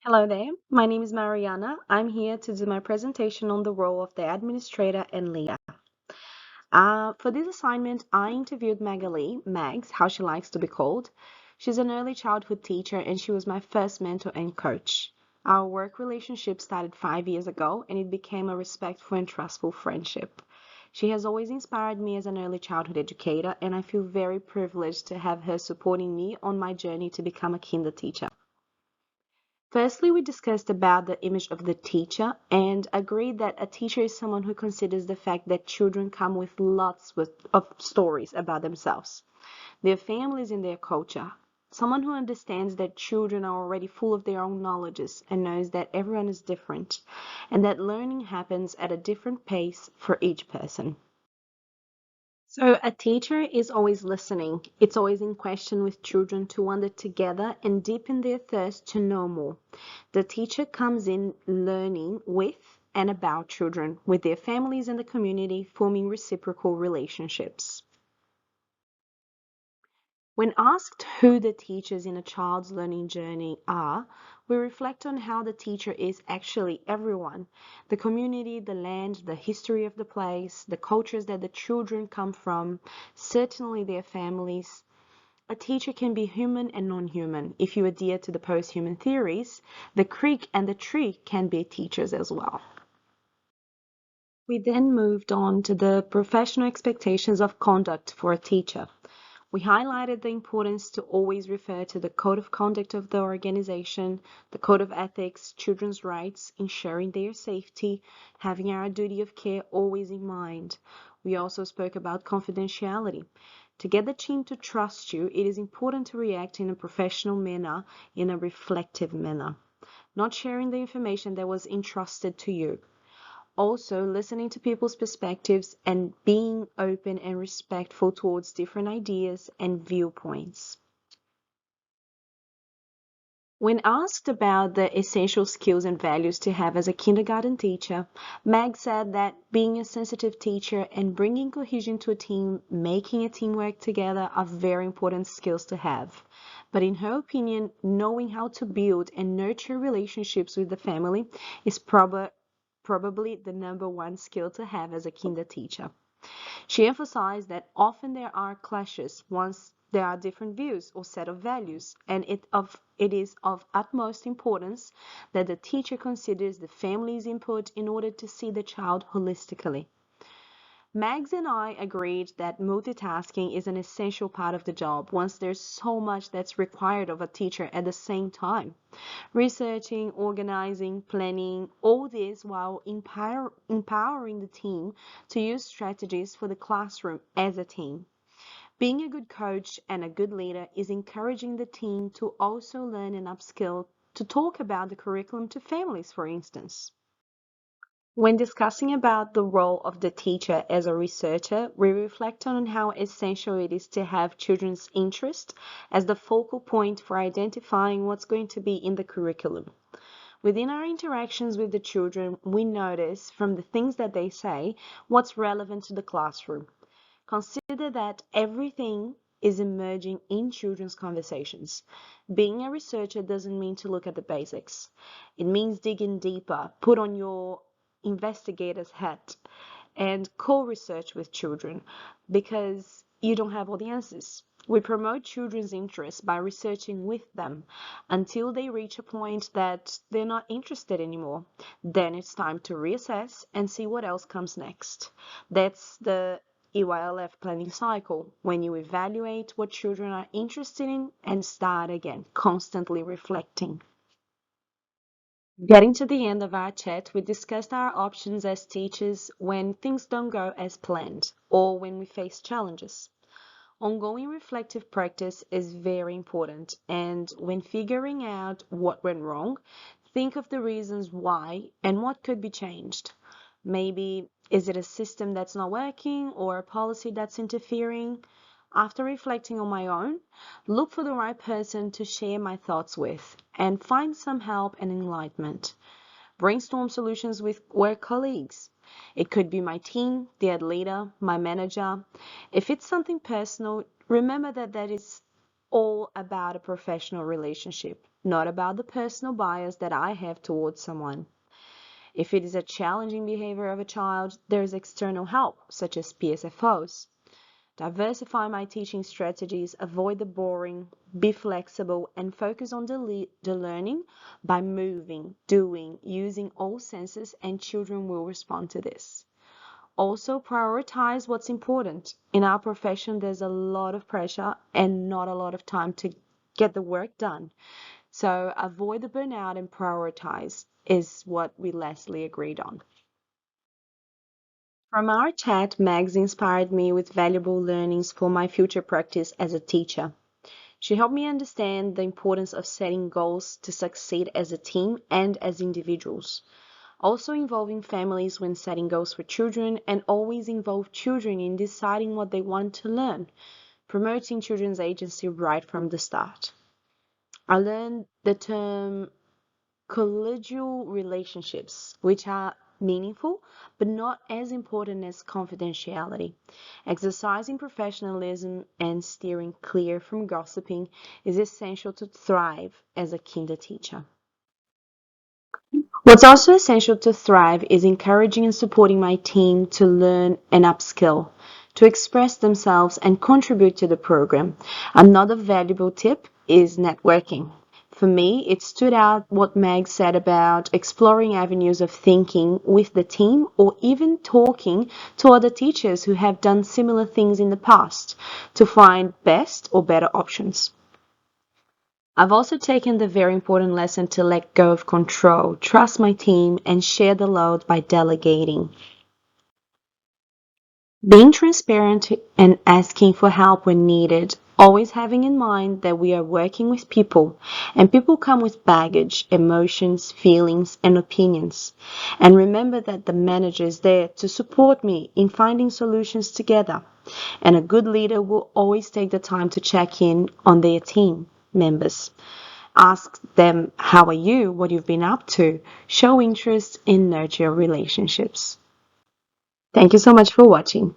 Hello there, my name is Mariana. I'm here to do my presentation on the role of the administrator and leader. For this assignment, I interviewed Magali, Mags, how she likes to be called. She's an early childhood teacher and she was my first mentor and coach. Our work relationship started 5 years ago and it became a respectful and trustful friendship. She has always inspired me as an early childhood educator and I feel very privileged to have her supporting me on my journey to become a kinder teacher. Firstly, we discussed about the image of the teacher and agreed that a teacher is someone who considers the fact that children come with of stories about themselves, their families and their culture. Someone who understands that children are already full of their own knowledges and knows that everyone is different and that learning happens at a different pace for each person. So a teacher is always listening. It's always in question with children to wander together and deepen their thirst to know more. The teacher comes in learning with and about children, with their families and the community, forming reciprocal relationships. When asked who the teachers in a child's learning journey are, we reflect on how the teacher is actually everyone: the community, the land, the history of the place, the cultures that the children come from, certainly their families. A teacher can be human and non-human. If you adhere to the post-human theories, the creek and the tree can be teachers as well. We then moved on to the professional expectations of conduct for a teacher. We highlighted the importance to always refer to the code of conduct of the organization, the code of ethics, children's rights, ensuring their safety, having our duty of care always in mind. We also spoke about confidentiality. To get the team to trust you, it is important to react in a professional manner, in a reflective manner, not sharing the information that was entrusted to you. Also, listening to people's perspectives and being open and respectful towards different ideas and viewpoints. When asked about the essential skills and values to have as a kindergarten teacher, Meg said that being a sensitive teacher and bringing cohesion to a team, making a team work together are very important skills to have. But in her opinion, knowing how to build and nurture relationships with the family is probably the number one skill to have as a kinder teacher. She emphasized that often there are clashes once there are different views or set of values, and it is of utmost importance that the teacher considers the family's input in order to see the child holistically. Mags and I agreed that multitasking is an essential part of the job once there's so much that's required of a teacher at the same time. Researching, organizing, planning, all this while empowering the team to use strategies for the classroom as a team. Being a good coach and a good leader is encouraging the team to also learn and upskill to talk about the curriculum to families, for instance. When discussing about the role of the teacher as a researcher, we reflect on how essential it is to have children's interest as the focal point for identifying what's going to be in the curriculum. Within our interactions with the children, we notice from the things that they say what's relevant to the classroom. Consider that everything is emerging in children's conversations. Being a researcher doesn't mean to look at the basics. It means digging deeper, put on your investigator's hat, and co-research with children because you don't have all the answers. We promote children's interest by researching with them until they reach a point that they're not interested anymore. Then it's time to reassess and see what else comes next. That's the EYLF planning cycle, when you evaluate what children are interested in and start again, constantly reflecting. Getting to the end of our chat, we discussed our options as teachers when things don't go as planned or when we face challenges. Ongoing reflective practice is very important, and when figuring out what went wrong, think of the reasons why and what could be changed. Maybe is it a system that's not working or a policy that's interfering? After reflecting on my own, look for the right person to share my thoughts with and find some help and enlightenment. Brainstorm solutions with work colleagues. It could be my team, the ad leader, my manager. If it's something personal, remember that that is all about a professional relationship. not about the personal bias that I have towards someone. If it is a challenging behavior of a child, there is external help, such as PSFOs. Diversify my teaching strategies, avoid the boring, be flexible, and focus on the learning by moving, doing, using all senses, and children will respond to this. Also, prioritize what's important. In our profession, there's a lot of pressure and not a lot of time to get the work done. So, avoid the burnout and prioritize is what we lastly agreed on. From our chat, Mags inspired me with valuable learnings for my future practice as a teacher. She helped me understand the importance of setting goals to succeed as a team and as individuals. Also involving families when setting goals for children, and always involve children in deciding what they want to learn, promoting children's agency right from the start. I learned the term collegial relationships, which are meaningful but not as important as confidentiality. Exercising professionalism and steering clear from gossiping is essential to thrive as a kinder teacher. What's also essential to thrive is encouraging and supporting my team to learn and upskill, to express themselves and contribute to the program. Another valuable tip is networking. For me, it stood out what Meg said about exploring avenues of thinking with the team or even talking to other teachers who have done similar things in the past to find best or better options. I've also taken the very important lesson to let go of control, trust my team, and share the load by delegating. Being transparent and asking for help when needed, always having in mind that we are working with people, and people come with baggage, emotions, feelings, and opinions. And remember that the manager is there to support me in finding solutions together. And a good leader will always take the time to check in on their team members. Ask them, how are you? What you've been up to? Show interest and nurture relationships. Thank you so much for watching.